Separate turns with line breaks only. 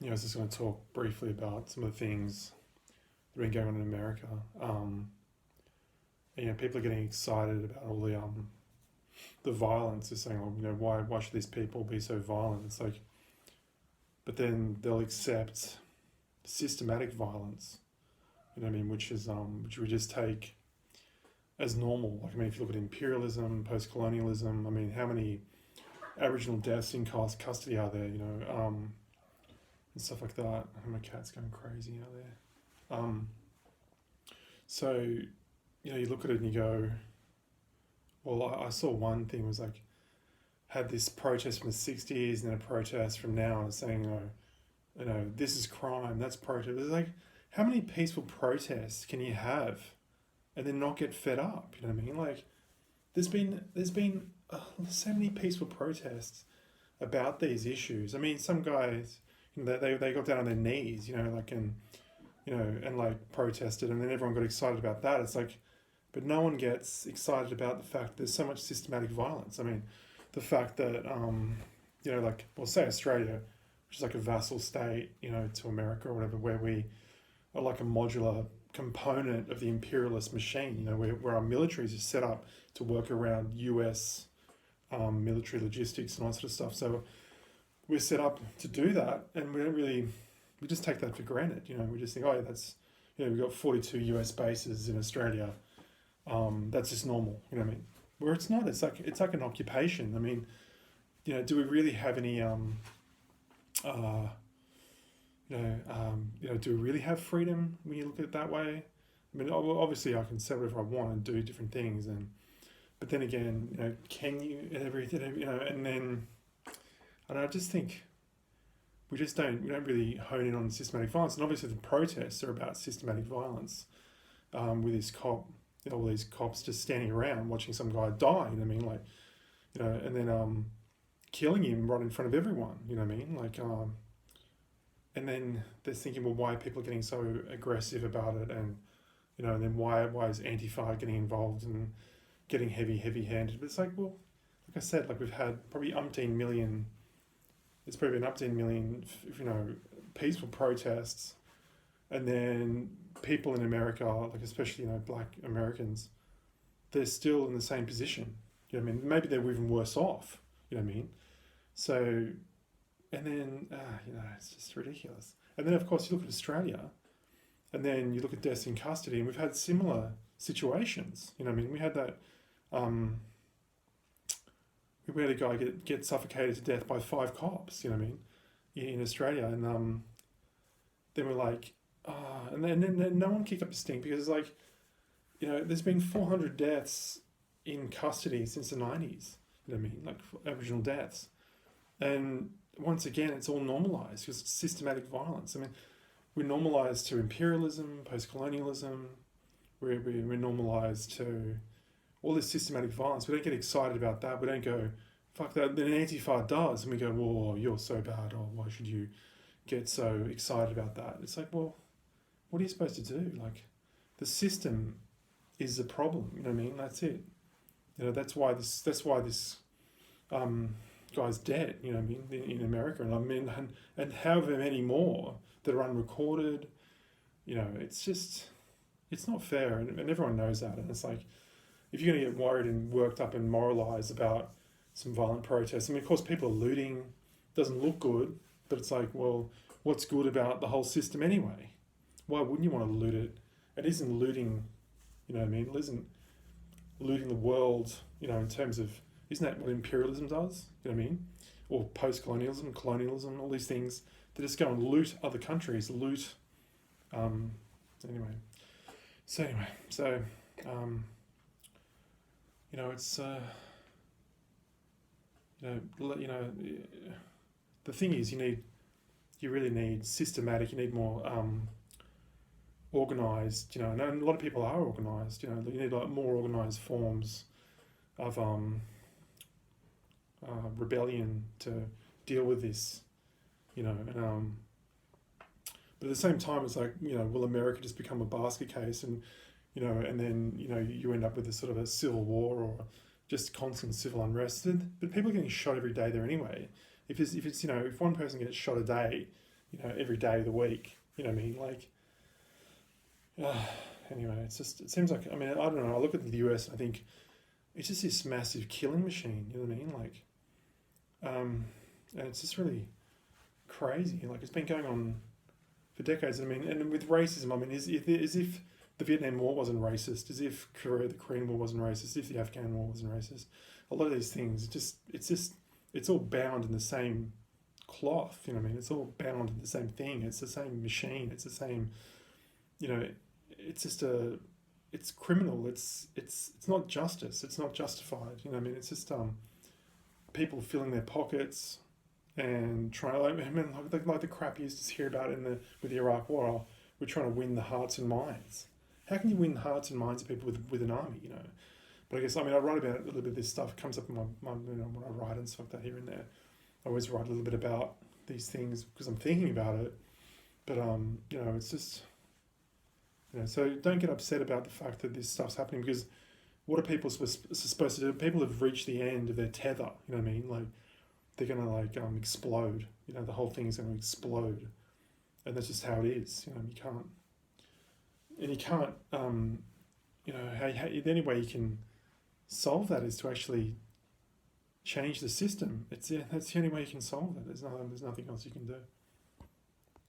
I was just going to talk briefly about some of the things that have been going on in America. People are getting excited about all the violence. They're saying, "Oh, why should these people be so violent?" It's like, but then they'll accept systematic violence. Which is which we just take as normal. Like, if you look at imperialism, post-colonialism, how many Aboriginal deaths in custody are there? And stuff like that. My cat's going crazy out there. So, you look at it and you go, well, I saw one thing was like, had this protest from the 60s and then a protest from now and saying, this is crime, that's protest. It's like, how many peaceful protests can you have and then not get fed up? You know what I mean? Like, there's been so many peaceful protests about these issues. Some guys, they got down on their knees, and like protested, and then everyone got excited about that. It's like, but no one gets excited about the fact there's so much systematic violence. The fact that say Australia, which is like a vassal state, to America or whatever, where we are like a modular component of the imperialist machine, where our militaries are set up to work around US military logistics and all that sort of stuff. So we're set up to do that, and we just take that for granted. We just think, oh yeah, that's, we've got 42 US bases in Australia. That's just normal. Where it's not. It's like an occupation. Do we really have any do we really have freedom when you look at it that way? Obviously I can say whatever I want and do different things, but then again, can you and everything, and then I just think we don't really hone in on systematic violence, and obviously the protests are about systematic violence, with this cop, all these cops just standing around watching some guy die. And then killing him right in front of everyone. And then they're thinking, well, why are people getting so aggressive about it, and and then why is Antifa getting involved and getting heavy-handed? But it's like, well, like I said, like we've had probably umpteen million. There's probably been umpteen million, peaceful protests, and then people in America, like especially Black Americans, they're still in the same position. Maybe they're even worse off. So, and then it's just ridiculous. And then of course you look at Australia, and then you look at deaths in custody, and we've had similar situations. We had that. We had a guy get suffocated to death by 5 cops. In Australia, and then we're like, and then no one kicked up a stink, because it's like, there's been 400 deaths in custody since the 90s. Like Aboriginal deaths, and once again, it's all normalised because it's systematic violence. We're normalised to imperialism, post-colonialism. We're normalised to all this systematic violence. We don't get excited about that. We don't go, fuck that. Then Antifa does, and we go, whoa, you're so bad. Oh, why should you get so excited about that? It's like, well, what are you supposed to do? Like, the system is the problem. That's it. That's why this guy's dead. In America, and however many more that are unrecorded. It's not fair, and everyone knows that. And it's like, if you're going to get worried and worked up and moralised about some violent protests, of course people are looting, doesn't look good, but it's like, well, what's good about the whole system anyway? Why wouldn't you want to loot it? It isn't looting, it isn't looting the world, in terms of, isn't that what imperialism does? Or post-colonialism, colonialism, all these things. They just go and loot other countries, loot, anyway. So, it's, the thing is, you really need systematic, you need more organised, and a lot of people are organised, you need like more organised forms of rebellion to deal with this, and but at the same time, it's like, will America just become a basket case, and and then you end up with a sort of a civil war or just constant civil unrest? But people are getting shot every day there anyway. If it's if one person gets shot a day, every day of the week. You know what I mean? Like, uh, anyway, it seems like, I mean, I don't know. I look at the US and I think it's just this massive killing machine. You know what I mean? Like, and it's just really crazy. Like, it's been going on for decades. I mean, and with racism, I mean, as if the Vietnam War wasn't racist, as if the Korean War wasn't racist, as if the Afghan War wasn't racist. A lot of these things, it's all bound in the same cloth. You know what I mean? It's all bound in the same thing. It's the same machine. It's the same. You know, it's just it's criminal. It's not justice. It's not justified. You know what I mean? It's just people filling their pockets and trying. Like, I mean, like the crap you used to hear about with the Iraq War. Oh, we're trying to win the hearts and minds. How can you win the hearts and minds of people with an army? You know. But I guess, I mean, I write about it a little bit. This stuff comes up in my when I write and stuff like that here and there. I always write a little bit about these things because I'm thinking about it. But it's just, so don't get upset about the fact that this stuff's happening, because what are people supposed to do? People have reached the end of their tether. You know what I mean? Like, they're gonna explode. The whole thing is gonna explode, and that's just how it is. You can't. The only way you can solve that is to actually change the system. That's the only way you can solve it. There's nothing else you can do.